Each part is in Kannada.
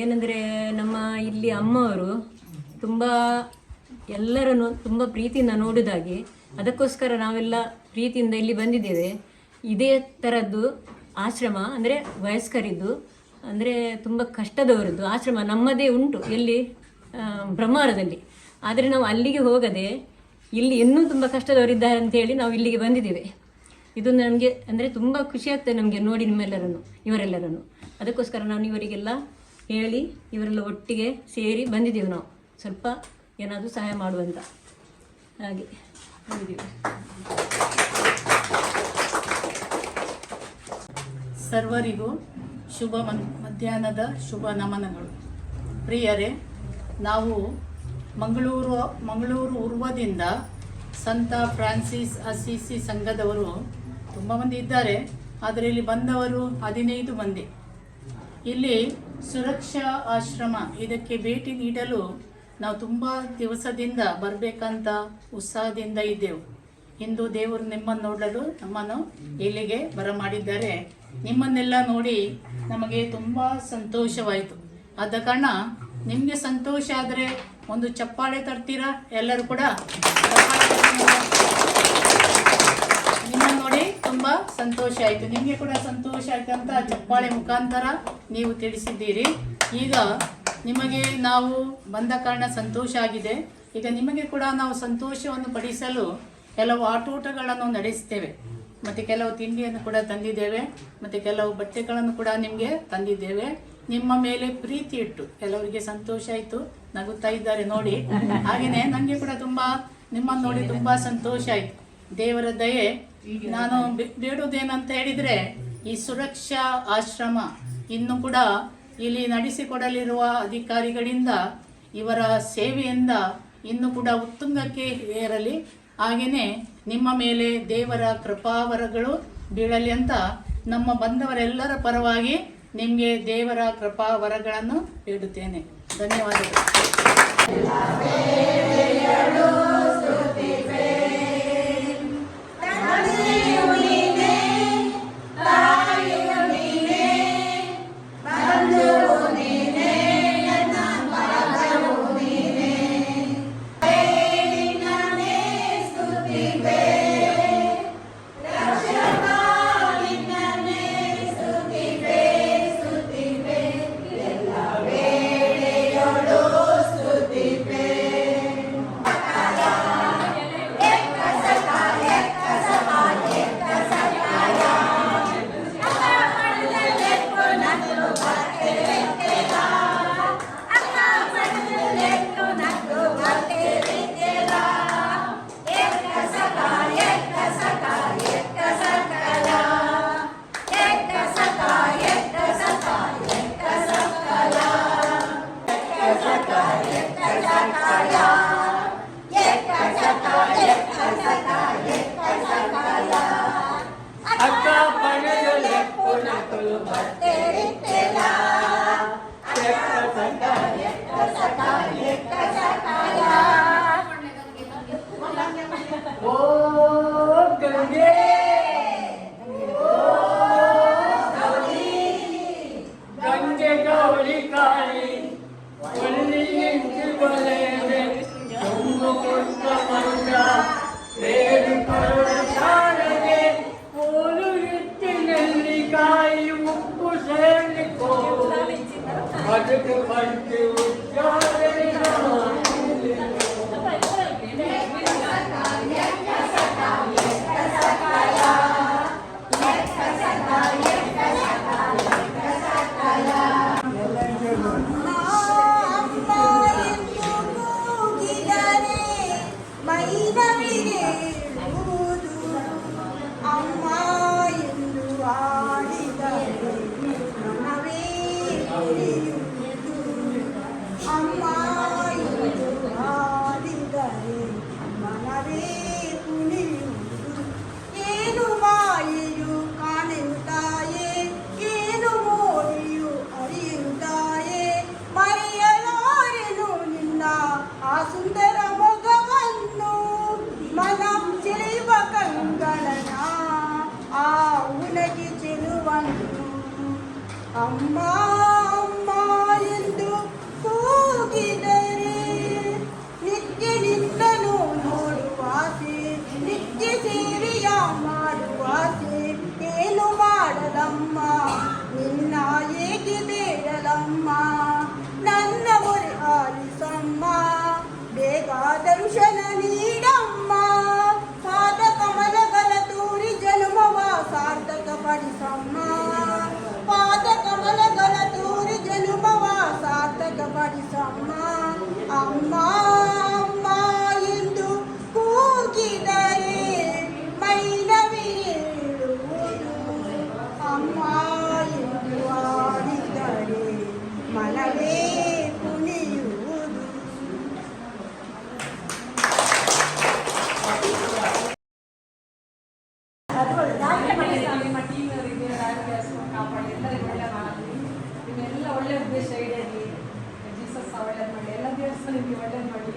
ಏನಂದರೆ ನಮ್ಮ ಇಲ್ಲಿ ಅಮ್ಮವರು ತುಂಬ ಎಲ್ಲರನ್ನು ತುಂಬ ಪ್ರೀತಿಯಿಂದ ನೋಡೋದಾಗಿ, ಅದಕ್ಕೋಸ್ಕರ ನಾವೆಲ್ಲ ಪ್ರೀತಿಯಿಂದ ಇಲ್ಲಿ ಬಂದಿದ್ದೇವೆ. ಇದೇ ಥರದ್ದು ಆಶ್ರಮ ಅಂದರೆ ವಯಸ್ಕರಿದ್ದು, ಅಂದರೆ ತುಂಬ ಕಷ್ಟದವರದ್ದು ಆಶ್ರಮ ನಮ್ಮದೇ ಉಂಟು ಎಲ್ಲಿ ಬ್ರಹ್ಮಾವರದಲ್ಲಿ. ಆದರೆ ನಾವು ಅಲ್ಲಿಗೆ ಹೋಗದೆ ಇಲ್ಲಿ ಇನ್ನೂ ತುಂಬ ಕಷ್ಟದವರಿದ್ದಾರೆ ಅಂತೇಳಿ ನಾವು ಇಲ್ಲಿಗೆ ಬಂದಿದ್ದೇವೆ. ಇದು ನಮಗೆ ಅಂದರೆ ತುಂಬ ಖುಷಿ ಆಗ್ತದೆ ನಮಗೆ ನೋಡಿ ಇವರೆಲ್ಲರನ್ನು. ಅದಕ್ಕೋಸ್ಕರ ನಾನು ಇವರಿಗೆಲ್ಲ ಹೇಳಿ ಇವರೆಲ್ಲ ಒಟ್ಟಿಗೆ ಸೇರಿ ಬಂದಿದ್ದೀವಿ. ನಾವು ಸ್ವಲ್ಪ ಏನಾದರೂ ಸಹಾಯ ಮಾಡುವಂತ ಹಾಗೆ ಬಂದಿದ್ದೀವಿ. ಸರ್ವರಿಗೂ ಶುಭ ಮಧ್ಯಾಹ್ನದ ಶುಭ ನಮನಗಳು. ಪ್ರಿಯರೇ, ನಾವು ಮಂಗಳೂರು ಉರ್ವದಿಂದ ಸಂತ ಫ್ರಾನ್ಸಿಸ್ ಅಸಿಸಿ ಸಂಘದವರು ತುಂಬ ಮಂದಿ ಇದ್ದಾರೆ. ಆದರೆ ಇಲ್ಲಿ ಬಂದವರು 15 ಮಂದಿ. ಇಲ್ಲಿ ಸುರಕ್ಷಾ ಆಶ್ರಮ ಇದಕ್ಕೆ ಭೇಟಿ ನೀಡಲು ನಾವು ತುಂಬ ದಿವಸದಿಂದ ಬರಬೇಕಂತ ಉತ್ಸಾಹದಿಂದ ಇದ್ದೆವು. ಇಂದು ದೇವರು ನಿಮ್ಮನ್ನು ನೋಡಲು ನಮ್ಮನ್ನು ಇಲ್ಲಿಗೆ ಬರಮಾಡಿದ್ದಾರೆ. ನಿಮ್ಮನ್ನೆಲ್ಲ ನೋಡಿ ನಮಗೆ ತುಂಬ ಸಂತೋಷವಾಯಿತು. ಆದ ಕಾರಣ ನಿಮಗೆ ಸಂತೋಷ ಆದರೆ ಒಂದು ಚಪ್ಪಾಳೆ ತರ್ತೀರಾ? ಎಲ್ಲರೂ ಕೂಡ ನಿಮ್ಮನ್ನು ನೋಡಿ ತುಂಬ ಸಂತೋಷ ಆಯಿತು. ನಿಮಗೆ ಕೂಡ ಸಂತೋಷ ಆಯ್ತು ಅಂತ ಚಪ್ಪಾಳೆ ಮುಖಾಂತರ ನೀವು ತಿಳಿಸಿದ್ದೀರಿ. ಈಗ ನಿಮಗೆ ನಾವು ಬಂದ ಕಾರಣ ಸಂತೋಷ ಆಗಿದೆ. ಈಗ ನಿಮಗೆ ಕೂಡ ನಾವು ಸಂತೋಷವನ್ನು ಪಡಿಸಲು ಕೆಲವು ಆಟೋಟಗಳನ್ನು ನಡೆಸ್ತೇವೆ, ಮತ್ತು ಕೆಲವು ತಿಂಡಿಯನ್ನು ಕೂಡ ತಂದಿದ್ದೇವೆ, ಮತ್ತು ಕೆಲವು ಬಟ್ಟೆಗಳನ್ನು ಕೂಡ ನಿಮಗೆ ತಂದಿದ್ದೇವೆ. ನಿಮ್ಮ ಮೇಲೆ ಪ್ರೀತಿ ಇಟ್ಟು ಕೆಲವರಿಗೆ ಸಂತೋಷ ಆಯಿತು, ನಗುತ್ತಾ ಇದ್ದಾರೆ ನೋಡಿ. ಹಾಗೆಯೇ ನನಗೆ ಕೂಡ ತುಂಬ ನಿಮ್ಮನ್ನು ನೋಡಿ ತುಂಬ ಸಂತೋಷ ಆಯಿತು. ದೇವರ ದಯೆ. ನಾನು ಬೇಡುವುದೇನಂತ ಹೇಳಿದರೆ, ಈ ಸುರಕ್ಷಾ ಆಶ್ರಮ ಇನ್ನು ಕೂಡ ಇಲ್ಲಿ ನಡೆಸಿಕೊಡಲಿರುವ ಅಧಿಕಾರಿಗಳಿಂದ ಇವರ ಸೇವೆಯಿಂದ ಇನ್ನು ಕೂಡ ಉತ್ತುಂಗಕ್ಕೆ ಏರಲಿ. ಹಾಗೆಯೇ ನಿಮ್ಮ ಮೇಲೆ ದೇವರ ಕೃಪಾವರಗಳು ಬೀಳಲಿ ಅಂತ ನಮ್ಮ ಬಂದವರೆಲ್ಲರ ಪರವಾಗಿ ನಿಮಗೆ ದೇವರ ಕೃಪಾವರಗಳನ್ನು ಬೇಡುತ್ತೇನೆ. ಧನ್ಯವಾದಗಳು. ಅಮ್ಮ ಅಮ್ಮ ದರ್ಶನ ನೀಡಮ್ಮ ಪಾದ ಕಮಲಗಳ ತೂರಿ ಜನ್ಮವ ಸಾರ್ಥಕ ಪಡಿಸಮ್ಮ ಪಾದ ಕಮಲಗಳ ತೂರಿ ಜನ್ಮವ ಸಾರ್ಥಕ ಪಡಿಸಮ್ಮ ಅಮ್ಮ ಅಮ್ಮ ಎಂದು ಕೂಗಿದರೆ ಮೈನವಿರುವುದು ಅಮ್ಮ ಎಂದು ಆಡಿದರೆ ಮನವೇ ಕುಣಿಯುವುದು. ನಿಮ್ಮ ಟೀಮ್ನವರಿಗೆ ಆರೋಗ್ಯ ಕಾಪಾಡಿ ಎಲ್ಲರಿಗೂ ಒಳ್ಳೆ ಮಾಡಲಿ. ನಿಮ್ಮೆಲ್ಲ ಒಳ್ಳೆ ಉದ್ದೇಶ ಈಡೇರಲಿ. ಜೀಸಸ್ ಒಳ್ಳೇದು ಮಾಡಿ, ಎಲ್ಲ ದೇವಸ್ಥಾನ ನಿಮಗೆ ಒಳ್ಳೇದು ಮಾಡಿ.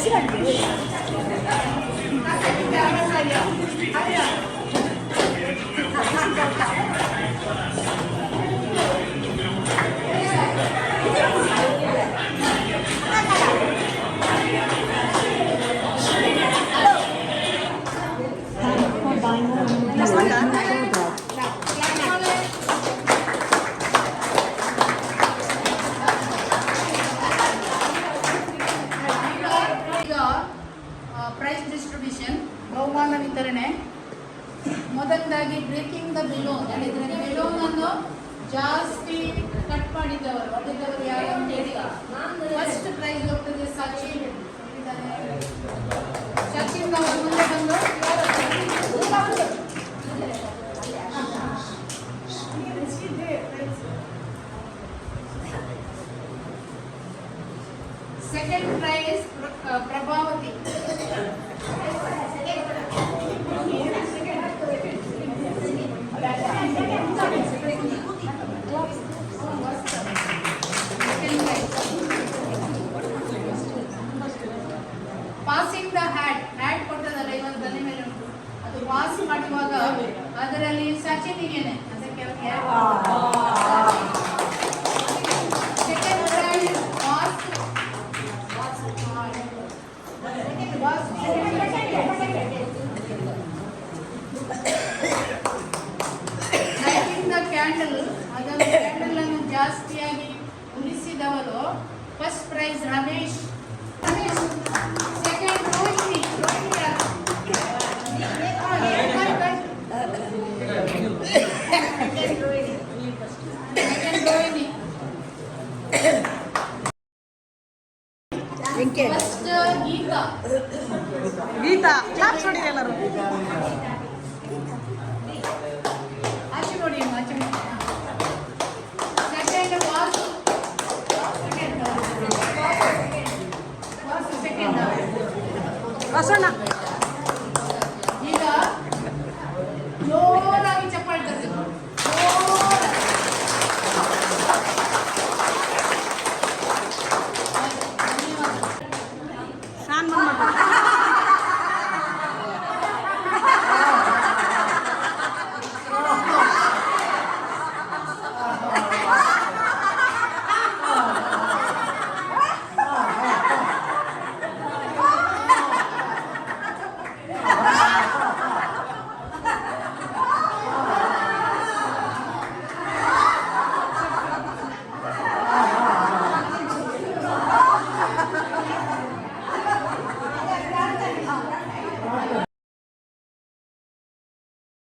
ಈಗ ಪ್ರೈಸ್ ಡಿಸ್ಟ್ರಿಬ್ಯೂಷನ್, ಬಹುಮಾನ ವಿತರಣೆ. ಮೊದಲದಾಗಿ ಬ್ರೇಕಿಂಗ್ ದ ಬೆಲೂನ್, ಹೇಳಿದ್ರೆ ಬೆಲೂನ್ ಅನ್ನು ಜಾಸ್ತಿ ಕಟ್ ಮಾಡಿದವರು ಹೊಡೆದವರು ಯಾರು ಅಂತ ಹೇಳಿ ಫಸ್ಟ್ ಪ್ರೈಸ್ ಹೋಗ್ತದೆ ಸಚಿನ್. ಸಚಿನ್ ಅವರು ಮುಂದೆ ಬಂದು second prize Prabhavati. Passing the hat ಕೊಟ್ಟದಲ್ಲ ಇವಾಗ ತಲೆ ಮೇಲೆ ಉಂಟು, ಅದು ಪಾಸ್ ಮಾಡುವಾಗ ಅದರಲ್ಲಿ ಸಚಿನಿಗೇನೆ, ಅದಕ್ಕೆ second prize lighting the candle, ಅದನ್ನು ಕ್ಯಾಂಡಲ್ ಅನ್ನು ಜಾಸ್ತಿಯಾಗಿ ಉಳಿಸಿದವರು first prize Ramesh. Second Rohini. First Geetha. Geetha claps ಹೊಡಿರಿ ಎಲ್ಲರೂ. ಆಚೆ ನೋಡಿ ಅಮ್ಮ, ಆಚೆ ನೋಡಿ. ಸೆಕೆಂಡ್ ವಾಸು. ಸೆಕೆಂಡ್ ಬಸಣ್ಣ